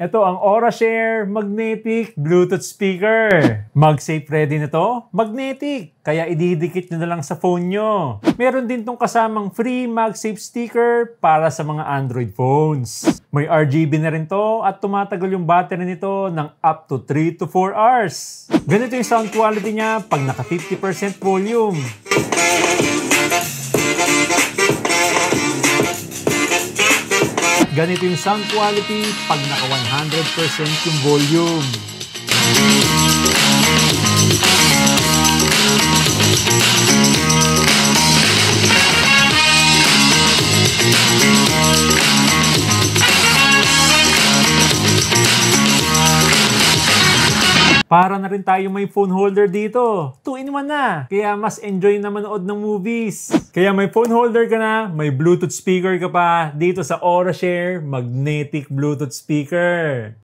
Ito ang AuraShare Magnetic Bluetooth Speaker. MagSafe ready na to? Magnetic. Kaya ididikit nyo na lang sa phone nyo. Meron din tong kasamang free MagSafe sticker para sa mga Android phones. May RGB na rin to at tumatagal yung battery nito ng up to 3 to 4 hours. Ganito yung sound quality niya pag naka 50% volume. Ganito yung sound quality pag naka 100% yung volume. Para na rin tayo may phone holder dito. 2-in-1 na. Kaya mas enjoy na manood ng movies. Kaya may phone holder ka na, may Bluetooth speaker ka pa dito sa AuraShare Magnetic Bluetooth Speaker.